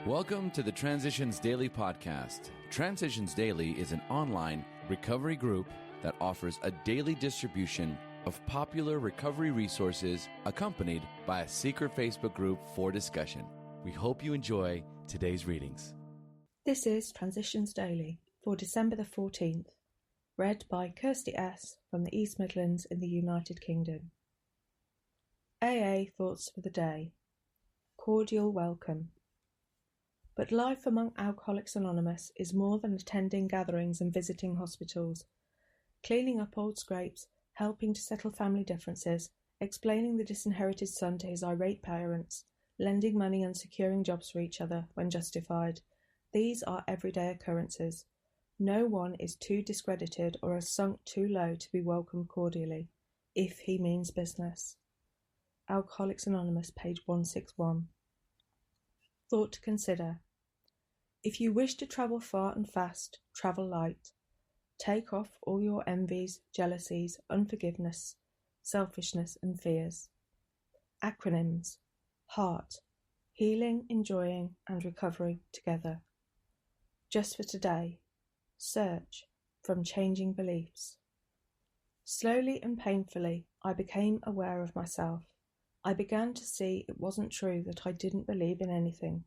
Welcome to the Transitions Daily podcast. Transitions Daily is an online recovery group that offers a daily distribution of popular recovery resources accompanied by a secret Facebook group for discussion. We hope you enjoy today's readings. This is Transitions Daily for December the 14th, read by Kirsty S. from the East Midlands in the United Kingdom. AA Thoughts for the Day. Cordial welcome. But life among Alcoholics Anonymous is more than attending gatherings and visiting hospitals, cleaning up old scrapes, helping to settle family differences, explaining the disinherited son to his irate parents, lending money and securing jobs for each other when justified. These are everyday occurrences. No one is too discredited or has sunk too low to be welcomed cordially, if he means business. Alcoholics Anonymous, page 161. Thought to consider. If you wish to travel far and fast, travel light. Take off all your envies, jealousies, unforgiveness, selfishness and fears. Acronyms: HEART, healing, enjoying and recovery together. Just for today. Search, from changing beliefs. Slowly and painfully, I became aware of myself. I began to see it wasn't true that I didn't believe in anything.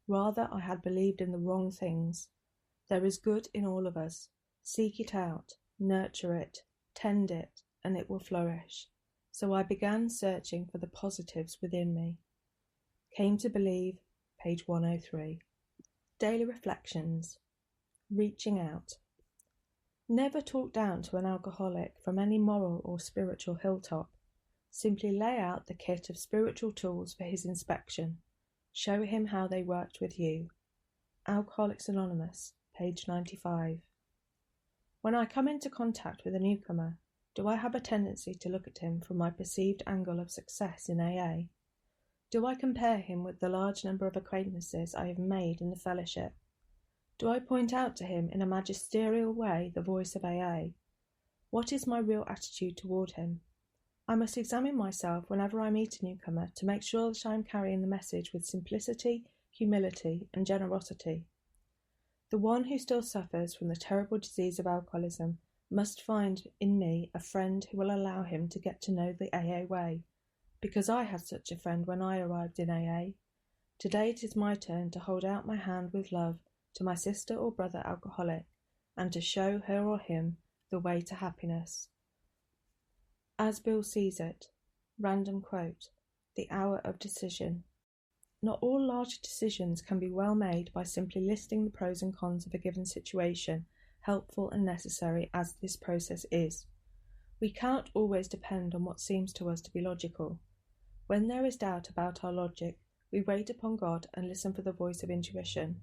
Rather, I had believed in the wrong things. There is good in all of us. Seek it out, nurture it, tend it, and it will flourish. So I began searching for the positives within me. Came to believe, page 103. Daily Reflections. Reaching out. Never talk down to an alcoholic from any moral or spiritual hilltop. Simply lay out the kit of spiritual tools for his inspection. Show him how they worked with you. Alcoholics Anonymous, page 95. When I come into contact with a newcomer, do I have a tendency to look at him from my perceived angle of success in AA? Do I compare him with the large number of acquaintances I have made in the fellowship? Do I point out to him in a magisterial way the voice of AA? What is my real attitude toward him? I must examine myself whenever I meet a newcomer to make sure that I am carrying the message with simplicity, humility, and generosity. The one who still suffers from the terrible disease of alcoholism must find in me a friend who will allow him to get to know the AA way, because I had such a friend when I arrived in AA. Today it is my turn to hold out my hand with love to my sister or brother alcoholic, and to show her or him the way to happiness. As Bill sees it, random quote, the hour of decision. Not all large decisions can be well made by simply listing the pros and cons of a given situation, helpful and necessary as this process is. We cannot always depend on what seems to us to be logical. When there is doubt about our logic, we wait upon God and listen for the voice of intuition.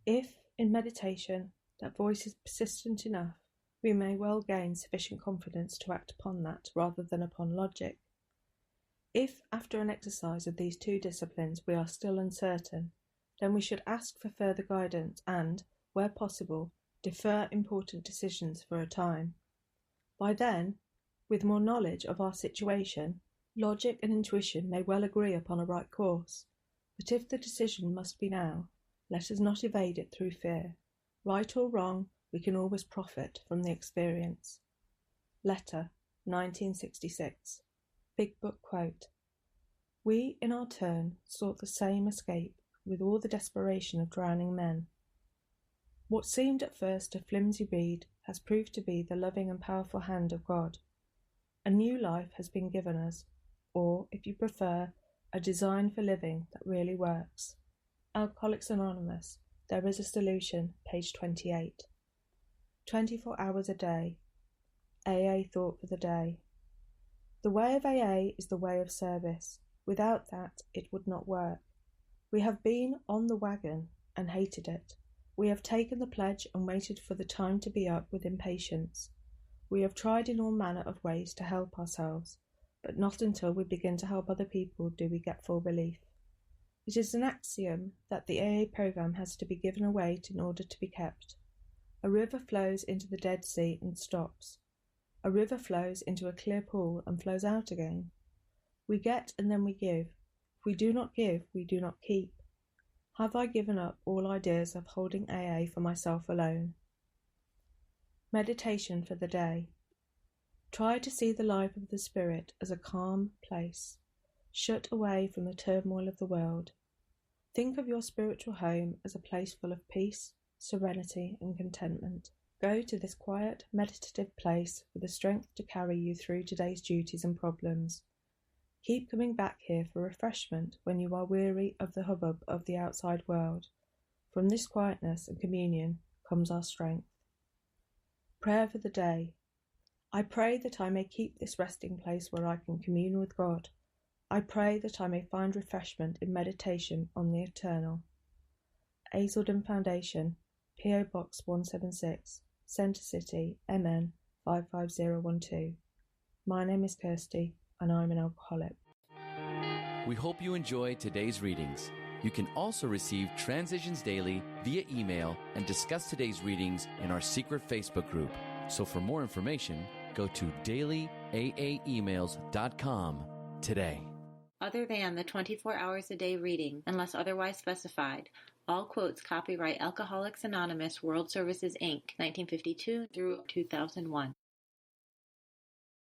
If, in meditation, that voice is persistent enough, we may well gain sufficient confidence to act upon that rather than upon logic. If, after an exercise of these two disciplines, we are still uncertain, then we should ask for further guidance and, where possible, defer important decisions for a time. By then, with more knowledge of our situation, logic and intuition may well agree upon a right course. But if the decision must be now, let us not evade it through fear. Right or wrong, we can always profit from the experience. Letter, 1966. Big Book quote. We, in our turn, sought the same escape with all the desperation of drowning men. What seemed at first a flimsy reed has proved to be the loving and powerful hand of God. A new life has been given us, or, if you prefer, a design for living that really works. Alcoholics Anonymous, There is a Solution, page 28. 24 hours a day. AA Thought for the Day. The way of AA is the way of service. Without that, it would not work. We have been on the wagon and hated it. We have taken the pledge and waited for the time to be up with impatience. We have tried in all manner of ways to help ourselves, but not until we begin to help other people do we get full relief. It is an axiom that the AA program has to be given away in order to be kept. A river flows into the Dead Sea and stops. A river flows into a clear pool and flows out again. We get and then we give. If we do not give, we do not keep. Have I given up all ideas of holding AA for myself alone? Meditation for the day. Try to see the life of the spirit as a calm place, shut away from the turmoil of the world. Think of your spiritual home as a place full of peace, serenity, and contentment. Go to this quiet, meditative place for the strength to carry you through today's duties and problems. Keep coming back here for refreshment when you are weary of the hubbub of the outside world. From this quietness and communion comes our strength. Prayer for the day. I pray that I may keep this resting place where I can commune with God. I pray that I may find refreshment in meditation on the eternal. Hazelden Foundation, P.O. Box 176, Centre City, MN 55012. My name is Kirsty, and I'm an alcoholic. We hope you enjoyed today's readings. You can also receive Transitions Daily via email and discuss today's readings in our secret Facebook group. So for more information, go to dailyaaemails.com today. Other than the 24 hours a day reading, unless otherwise specified, all quotes copyright Alcoholics Anonymous World Services, Inc., 1952 through 2001.